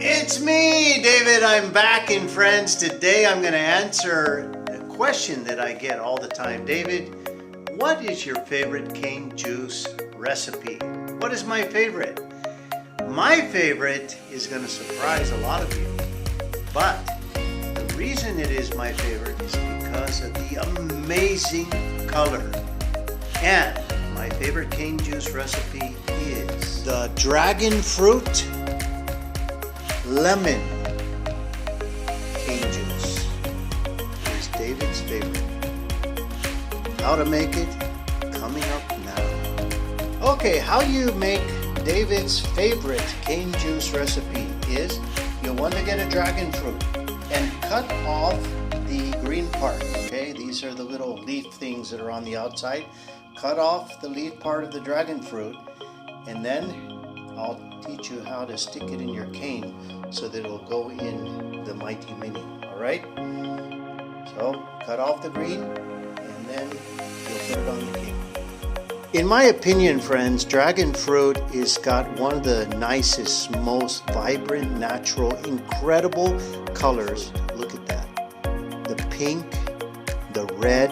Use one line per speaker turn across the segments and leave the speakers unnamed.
It's me, David. I'm back, and friends. Today I'm going to answer a question that I get all the time. David, what is your favorite cane juice recipe? What is my favorite? My favorite is going to surprise a lot of you. But the reason it is my favorite is because of the amazing color. And my favorite cane juice recipe is the dragon fruit lemon cane juice. Is David's favorite. How to make it? Coming up now. Okay, how you make David's favorite cane juice recipe is you'll want to get a dragon fruit and cut off the green part. Okay, these are the little leaf things that are on the outside. Cut off the leaf part of the dragon fruit, and then I'll teach you how to stick it in your cane so that it'll go in the Mighty Mini. Alright? So cut off the green and then you'll put it on the cane. In my opinion, friends, dragon fruit is got one of the nicest, most vibrant, natural, incredible colors. Look at that. The pink, the red,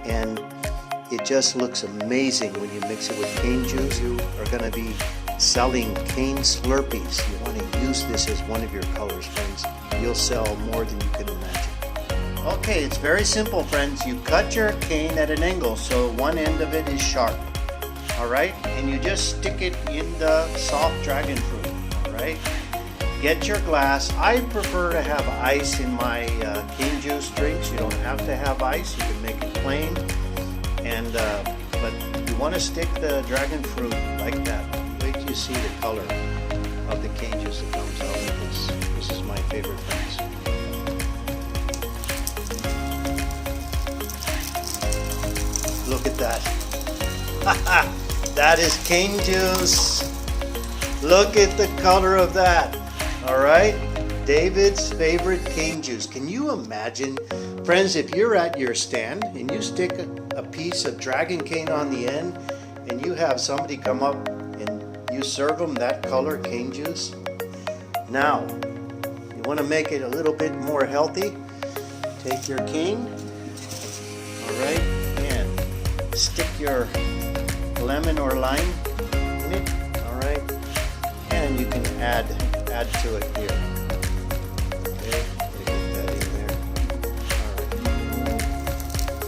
and it just looks amazing when you mix it with cane juice. You are going to be selling cane Slurpees. You want to use this as one of your colors, friends. You'll sell more than you can imagine. Okay, it's very simple, friends. You cut your cane at an angle so one end of it is sharp. Alright? And you just stick it in the soft dragon fruit. Alright? Get your glass. I prefer to have ice in my cane juice drinks. You don't have to have ice. You can make it plain. And but you want to stick the dragon fruit like that. Wait till you see the color of the cane juice that comes out of this. This is my favorite, friends. Look at that. That is cane juice. Look at the color of that. Alright? David's favorite cane juice. Can you imagine, friends, if you're at your stand and you stick a piece of dragon cane on the end and you have somebody come up and you serve them that color cane juice? Now, you want to make it a little bit more healthy? Take your cane, alright, and stick your lemon or lime in it, alright, and you can add to it here. Okay, get that in there.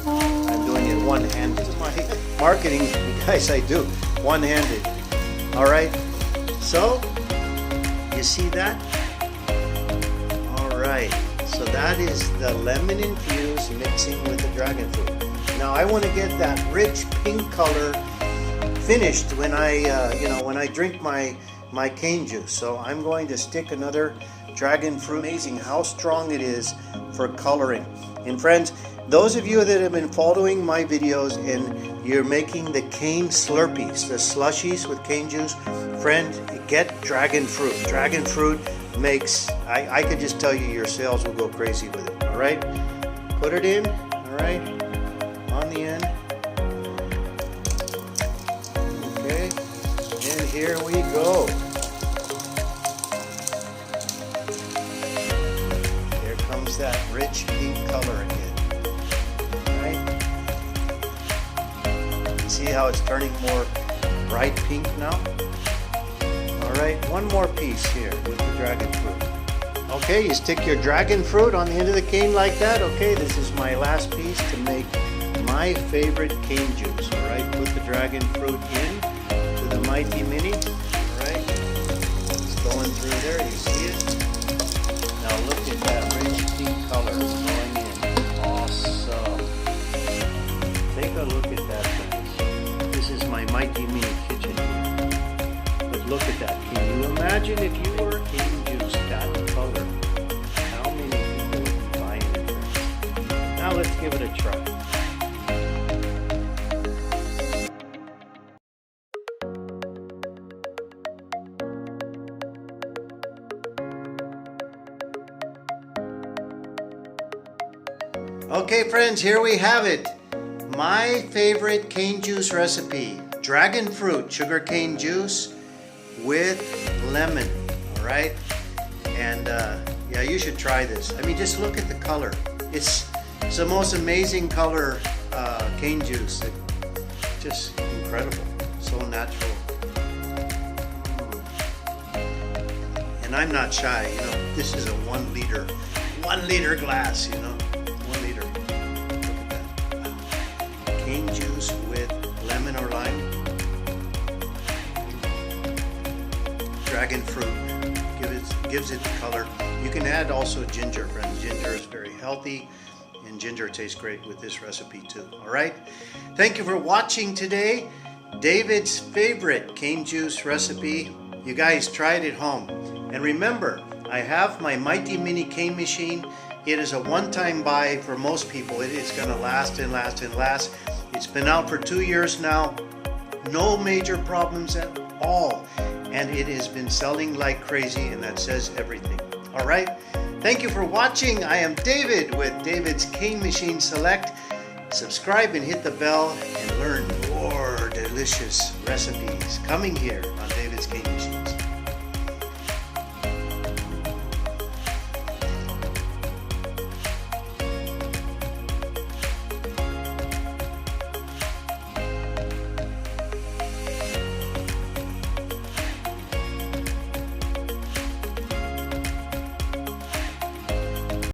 Alright. I'm doing it one-handed. My marketing, guys, I do one-handed. Alright, so you see that? Alright, so that is the lemon infused mixing with the dragon fruit. Now I want to get that rich pink color finished when I when I drink my cane juice. So I'm going to stick another dragon fruit. Amazing how strong it is for coloring. And friends, those of you that have been following my videos and you're making the cane Slurpees, the slushies with cane juice, friend, get dragon fruit. Dragon fruit makes, I could just tell you your sales will go crazy with it. Alright? Put it in, alright, on the end. Okay, and here we go. Here comes that rich pink color again. See how it's turning more bright pink now? Alright, one more piece here with the dragon fruit. Okay, you stick your dragon fruit on the end of the cane like that. Okay, this is my last piece to make my favorite cane juice. Alright, put the dragon fruit in to the Mighty Mini. Alright, it's going through there, you see it? Now look at that rich pink color going in. Awesome. Take a look at that, friends. This is my Mighty Mini kitchen. But look at that. Can you imagine if you were cane juice that color? How many people would be buying it? Now let's give it a try. Okay, friends, here we have it. My favorite cane juice recipe. Dragon fruit, sugar cane juice with lemon. All right. And yeah, you should try this. I mean, just look at the color. It's the most amazing color cane juice. Just incredible. So natural. And I'm not shy, you know. This is a 1 liter glass, you know. 1 liter. Look at that. Cane juice with lemon or lime. Dragon fruit gives it the color. You can add also ginger, friends. Ginger is very healthy, and ginger tastes great with this recipe too. All right. Thank you for watching today. David's favorite cane juice recipe. You guys try it at home. And remember, I have my Mighty Mini cane machine. It is a one-time buy for most people. It's going to last and last and last. It's been out for 2 years now. No major problems at all. And it has been selling like crazy, and that says everything. All right. Thank you for watching. I am David with David's Cane Machine Select. Subscribe and hit the bell and learn more delicious recipes coming here on David's Cane Machine.